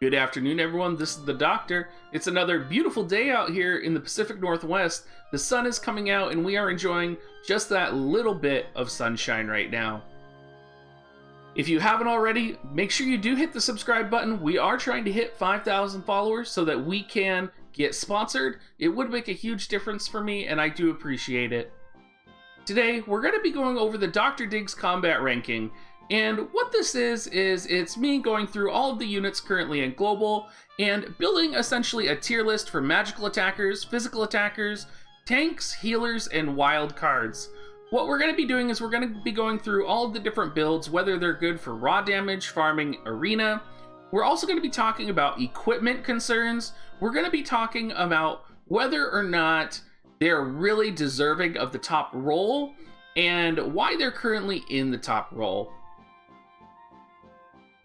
Good afternoon, everyone. This is the Doctor. It's another beautiful day out here in the Pacific Northwest. The sun is coming out, and we are enjoying just that little bit of sunshine right now. If you haven't already, make sure you do hit the subscribe button. We are trying to hit 5,000 followers so that we can get sponsored. It would make a huge difference for me, and I do appreciate it. Today, we're going to be going over the DRDIGG'S combat ranking. And what this is it's me going through all of the units currently in Global and building essentially a tier list for magical attackers, physical attackers, tanks, healers, and wild cards. What we're going to be doing is we're going to be going through all of the different builds, whether they're good for raw damage, farming, arena. We're also going to be talking about equipment concerns. We're going to be talking about whether or not they're really deserving of the top role and why they're currently in the top role.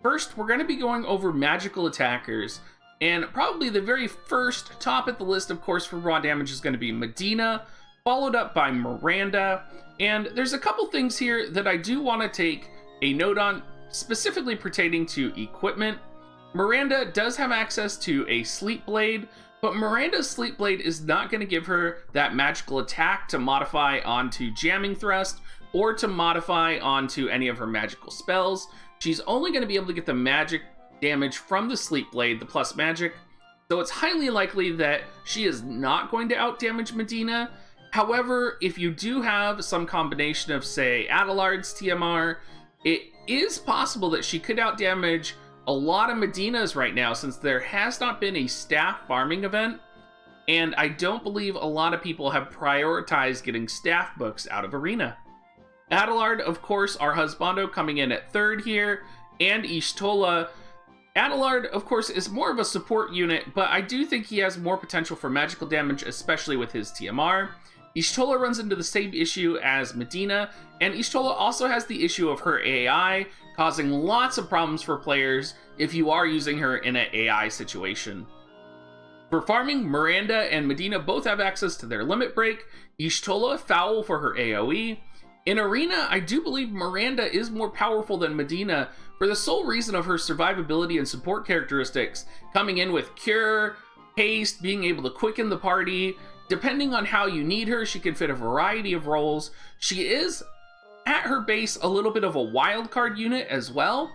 First, we're going to be going over magical attackers, and probably the very first top at the list, of course, for raw damage is going to be Medina, followed up by Miranda, and there's a couple things here that I do want to take a note on, specifically pertaining to equipment. Miranda does have access to a Sleep Blade, but Miranda's Sleep Blade is not going to give her that magical attack to modify onto Jamming Thrust, or to modify onto any of her magical spells. She's only going to be able to get the magic damage from the Sleep Blade, the plus magic, so it's highly likely that she is not going to outdamage Medina. However, if you do have some combination of, say, Adelard's TMR, it is possible that she could outdamage a lot of Medinas right now, since there has not been a staff farming event, and I don't believe a lot of people have prioritized getting staff books out of Arena. Adelard, of course, our husbando, coming in at third here, and Ishtola. Adelard, of course, is more of a support unit, but I do think he has more potential for magical damage, especially with his TMR. Ishtola runs into the same issue as Medina, and Ishtola also has the issue of her AI, causing lots of problems for players if you are using her in an AI situation. For farming, Miranda and Medina both have access to their limit break, Ishtola foul for her AoE. In Arena, I do believe Miranda is more powerful than Medina for the sole reason of her survivability and support characteristics, coming in with Cure, Haste, being able to quicken the party. Depending on how you need her, she can fit a variety of roles. She is, at her base, a little bit of a wild card unit as well.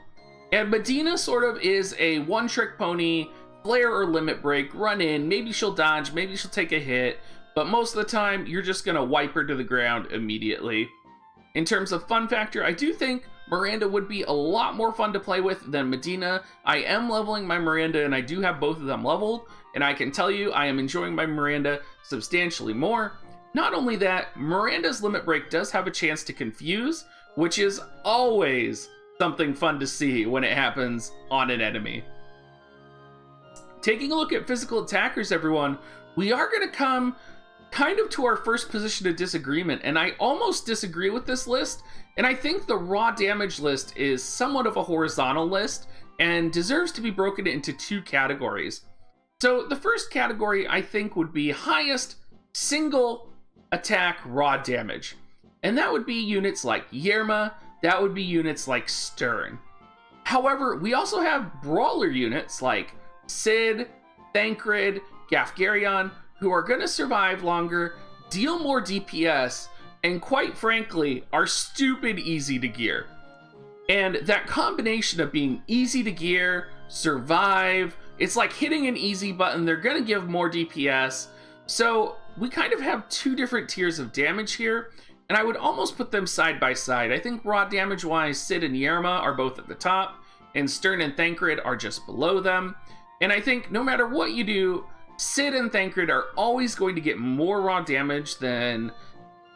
And Medina sort of is a one-trick pony, flare or limit break, run in, maybe she'll dodge, maybe she'll take a hit, but most of the time, you're just going to wipe her to the ground immediately. In terms of fun factor, I do think Miranda would be a lot more fun to play with than Medina. I am leveling my Miranda, and I do have both of them leveled, and I can tell you I am enjoying my Miranda substantially more. Not only that, Miranda's limit break does have a chance to confuse, which is always something fun to see when it happens on an enemy. Taking a look at physical attackers, everyone, we are going to come kind of to our first position of disagreement, and I almost disagree with this list, and I think the raw damage list is somewhat of a horizontal list and deserves to be broken into two categories. So the first category I think would be highest single attack raw damage, and that would be units like Yerma, that would be units like Stern. However, we also have brawler units like Sid, Thancred, Gafgarion, who are going to survive longer, deal more DPS, and quite frankly, are stupid easy to gear. And that combination of being easy to gear, survive, it's like hitting an easy button, they're going to give more DPS. So we kind of have two different tiers of damage here, and I would almost put them side by side. I think raw damage wise, Sid and Yerma are both at the top, and Stern and Thancred are just below them. And I think no matter what you do, Sid and Thancred are always going to get more raw damage than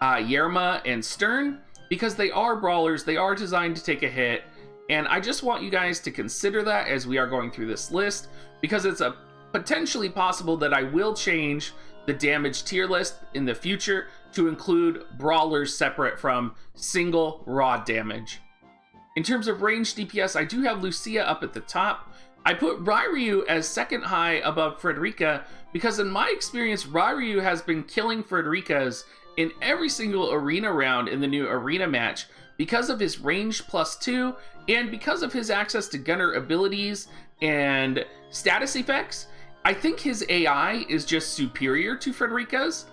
Yerma and Stern, because they are brawlers, they are designed to take a hit, and I just want you guys to consider that as we are going through this list, because it's a potentially possible that I will change the damage tier list in the future to include brawlers separate from single raw damage. In terms of range DPS, I do have Lucia up at the top. I put Ryryu as second high above Frederica because in my experience, Ryryu has been killing Frederica's in every single arena round in the new arena match because of his range +2 and because of his access to gunner abilities and status effects, I think his AI is just superior to Frederica's.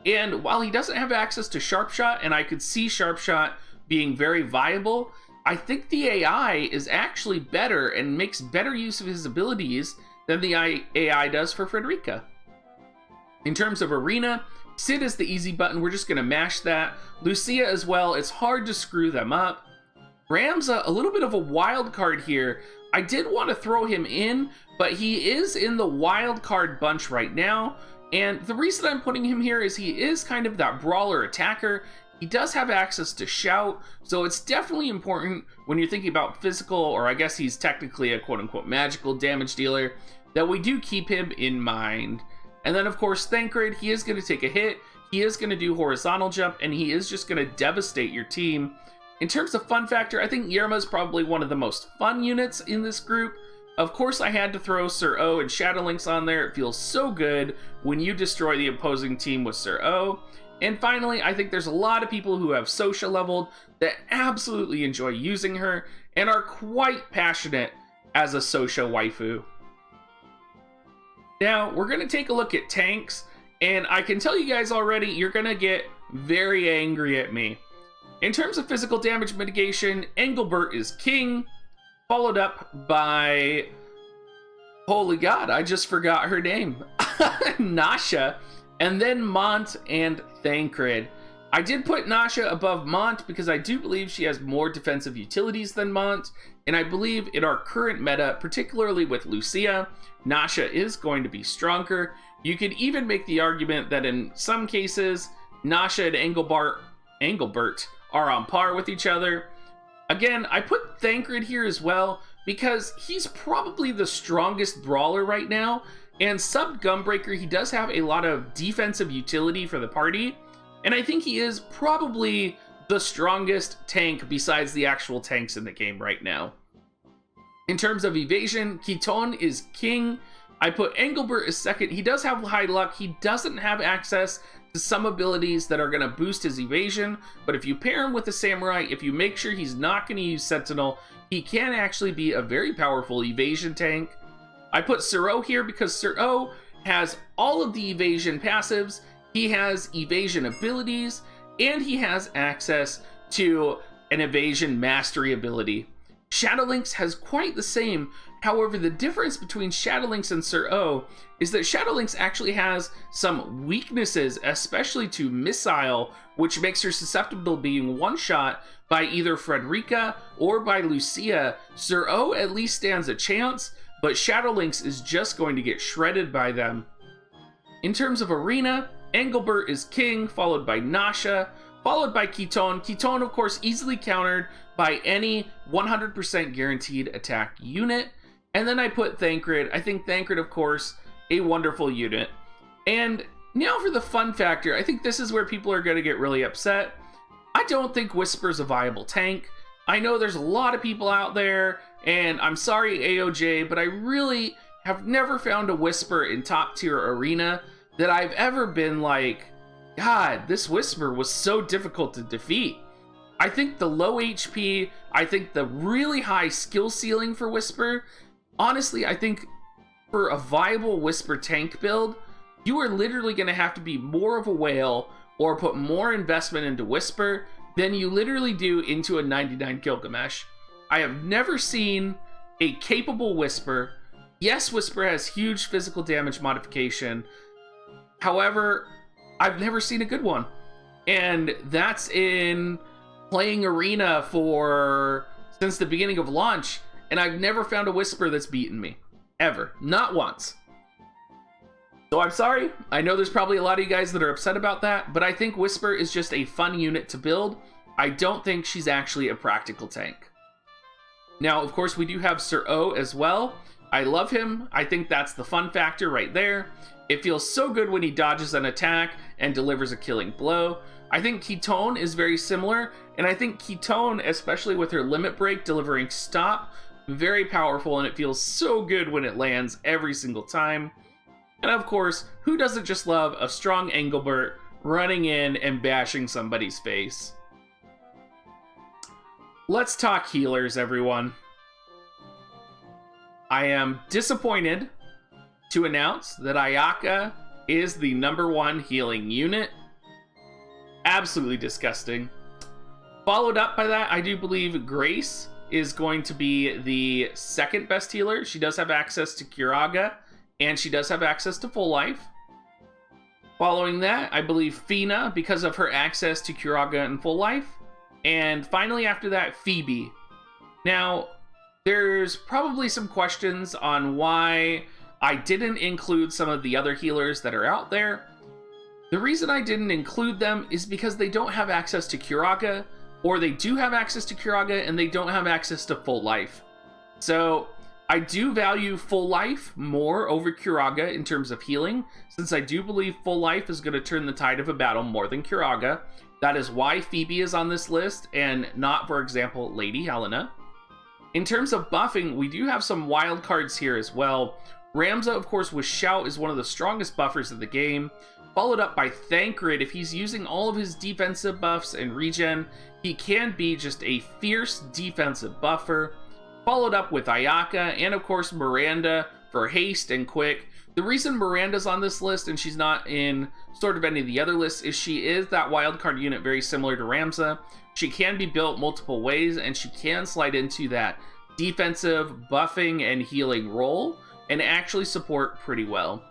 And while he doesn't have access to Sharp Shot, and I could see Sharp Shot being very viable, I think the AI is actually better and makes better use of his abilities than the AI does for Frederica. In terms of Arena, Sid is the easy button. We're just going to mash that. Lucia as well. It's hard to screw them up. Ramza, a little bit of a wild card here. I did want to throw him in, but he is in the wild card bunch right now. And the reason I'm putting him here is he is kind of that brawler attacker. He does have access to shout, so it's definitely important when you're thinking about physical, or I guess he's technically a quote-unquote magical damage dealer, that we do keep him in mind. And then, of course, Thancred, he is going to take a hit, he is going to do horizontal jump, and he is just going to devastate your team. In terms of fun factor, I think Yerma is probably one of the most fun units in this group. Of course, I had to throw Sir O and Shadowlynx on there. It feels so good when you destroy the opposing team with Sir O. And finally, I think there's a lot of people who have Sosha leveled that absolutely enjoy using her and are quite passionate as a Sosha waifu. Now, we're going to take a look at tanks, and I can tell you guys already, you're going to get very angry at me. In terms of physical damage mitigation, Engelbert is king, followed up by... Holy God, I just forgot her name. Nasha. And then Mont and Thancred. I did put Nasha above Mont because I do believe she has more defensive utilities than Mont, and I believe in our current meta, particularly with Lucia, Nasha is going to be stronger. You could even make the argument that in some cases, Nasha and Engelbert are on par with each other. Again, I put Thancred here as well because he's probably the strongest brawler right now. And sub Gunbreaker, he does have a lot of defensive utility for the party, and I think he is probably the strongest tank besides the actual tanks in the game right now. In terms of evasion, Kiton is king. I put Engelbert as second. He does have high luck. He doesn't have access to some abilities that are going to boost his evasion, but if you pair him with the Samurai, if you make sure he's not going to use Sentinel, he can actually be a very powerful evasion tank. I put Sir O here because Sir O has all of the evasion passives, he has evasion abilities, and he has access to an evasion mastery ability. Shadowlynx has quite the same. However, the difference between Shadowlynx and Sir O is that Shadowlynx actually has some weaknesses, especially to Missile, which makes her susceptible to being one-shot by either Frederica or by Lucia. Sir O at least stands a chance, but Shadowlynx is just going to get shredded by them. In terms of Arena, Engelbert is king, followed by Nasha, followed by Kiton. Kiton, of course, easily countered by any 100% guaranteed attack unit. And then I put Thancred. I think Thancred, of course, a wonderful unit. And now for the fun factor, I think this is where people are going to get really upset. I don't think Whisper's a viable tank. I know there's a lot of people out there, and I'm sorry AOJ, but I really have never found a Whisper in top tier Arena that I've ever been like, God, this Whisper was so difficult to defeat. I think the low HP, I think the really high skill ceiling for Whisper, honestly, I think for a viable Whisper tank build, you are literally going to have to be more of a whale or put more investment into Whisper than you literally do into a 99 Gilgamesh. I have never seen a capable Whisper. Yes, Whisper has huge physical damage modification. However, I've never seen a good one. And that's in playing Arena since the beginning of launch, and I've never found a Whisper that's beaten me. Ever. Not once. So I'm sorry. I know there's probably a lot of you guys that are upset about that, but I think Whisper is just a fun unit to build. I don't think she's actually a practical tank. Now, of course, we do have Sir O as well. I love him. I think that's the fun factor right there. It feels so good when he dodges an attack and delivers a killing blow. I think Kiton is very similar, and I think Kiton, especially with her limit break delivering stop, very powerful, and it feels so good when it lands every single time. And of course, who doesn't just love a strong Engelbert running in and bashing somebody's face? Let's talk healers, everyone. I am disappointed to announce that Ayaka is the #1 healing unit. Absolutely disgusting. Followed up by that, I do believe Grace is going to be the second best healer. She does have access to Curaga, and she does have access to full life. Following that, I believe Fina, because of her access to Curaga and full life. And finally after that, Phoebe. Now, there's probably some questions on why I didn't include some of the other healers that are out there. The reason I didn't include them is because they don't have access to Curaga, or they do have access to Curaga and they don't have access to full life. So I do value full life more over Curaga in terms of healing, since I do believe full life is going to turn the tide of a battle more than Curaga. That is why Phoebe is on this list and not, for example, Lady Helena. In terms of buffing, we do have some wild cards here as well. Ramza, of course, with Shout is one of the strongest buffers of the game, followed up by Thancred. If he's using all of his defensive buffs and regen, he can be just a fierce defensive buffer. Followed up with Ayaka, and of course Miranda for haste and quick. The reason Miranda's on this list and she's not in sort of any of the other lists is she is that wildcard unit very similar to Ramza. She can be built multiple ways, and she can slide into that defensive, buffing, and healing role, and actually support pretty well.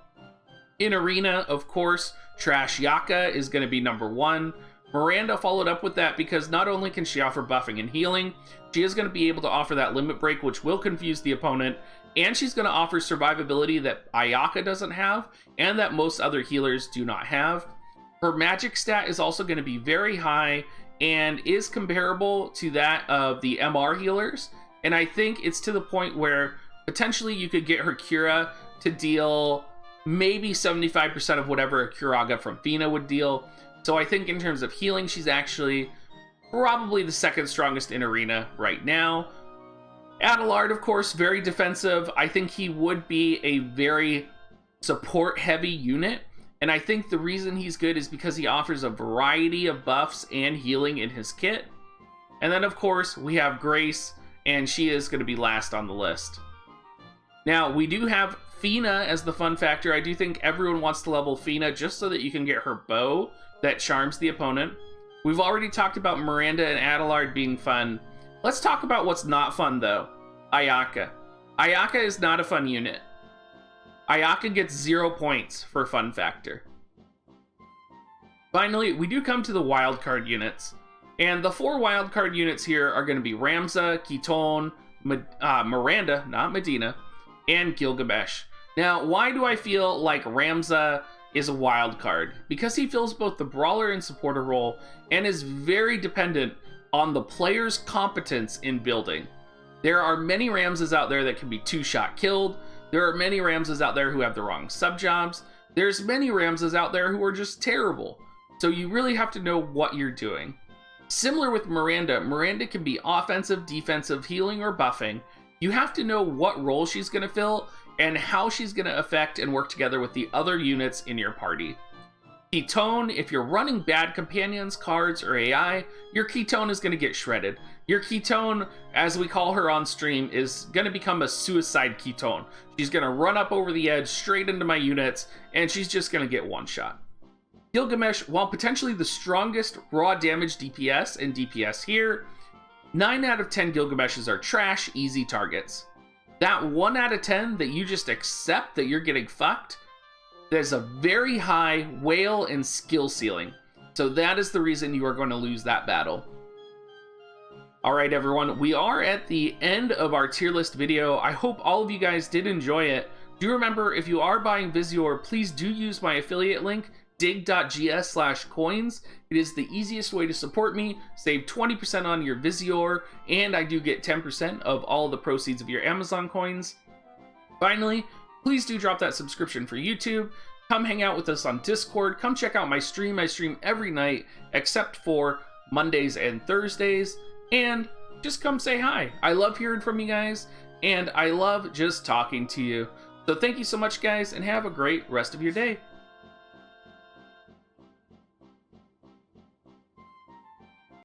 In Arena, of course, Trash Yaka is going to be #1. Miranda followed up with that because not only can she offer buffing and healing, she is going to be able to offer that limit break, which will confuse the opponent, and she's going to offer survivability that Ayaka doesn't have, and that most other healers do not have. Her magic stat is also going to be very high, and is comparable to that of the MR healers, and I think it's to the point where potentially you could get her Cura to deal maybe 75% of whatever a Curaga from Fina would deal. So I think in terms of healing, she's actually probably the second strongest in Arena right now. Adelard, of course, very defensive. I think he would be a very support-heavy unit, and I think the reason he's good is because he offers a variety of buffs and healing in his kit. And then, of course, we have Grace, and she is going to be last on the list. Now, we do have Fina as the fun factor. I do think everyone wants to level Fina just so that you can get her bow that charms the opponent. We've already talked about Miranda and Adelard being fun. Let's talk about what's not fun, though. Ayaka. Ayaka is not a fun unit. Ayaka gets 0 points for fun factor. Finally, we do come to the wildcard units. And the 4 wildcard units here are going to be Ramza, Kiton, Miranda, not Medina, and Gilgamesh. Now, why do I feel like Ramza is a wild card? Because he fills both the brawler and supporter role, and is very dependent on the player's competence in building. There are many Ramzas out there that can be 2-shot killed. There are many Ramzas out there who have the wrong sub-jobs. There's many Ramzas out there who are just terrible. So you really have to know what you're doing. Similar with Miranda, Miranda can be offensive, defensive, healing, or buffing. You have to know what role she's going to fill and how she's going to affect and work together with the other units in your party. Ketone, if you're running bad companions, cards, or AI, your Ketone is going to get shredded. Your Ketone, as we call her on stream, is going to become a suicide Ketone. She's going to run up over the edge straight into my units, and she's just going to get one shot. Gilgamesh, while potentially the strongest raw damage DPS and DPS here, 9 out of 10 Gilgameshes are trash, easy targets. That 1 out of 10 that you just accept that you're getting fucked, there's a very high whale and skill ceiling. So that is the reason you are going to lose that battle. Alright everyone, we are at the end of our tier list video. I hope all of you guys did enjoy it. Do remember, if you are buying Visior, please do use my affiliate link, dig.gs/coins. It is the easiest way to support me, save 20% on your Visior, and I do get 10% of all the proceeds of your Amazon coins. Finally, please do drop that subscription for YouTube. Come hang out with us on Discord. Come check out my stream. I stream every night except for Mondays and Thursdays. And just come say hi. I love hearing from you guys, and I love just talking to you. So thank you so much, guys, and have a great rest of your day.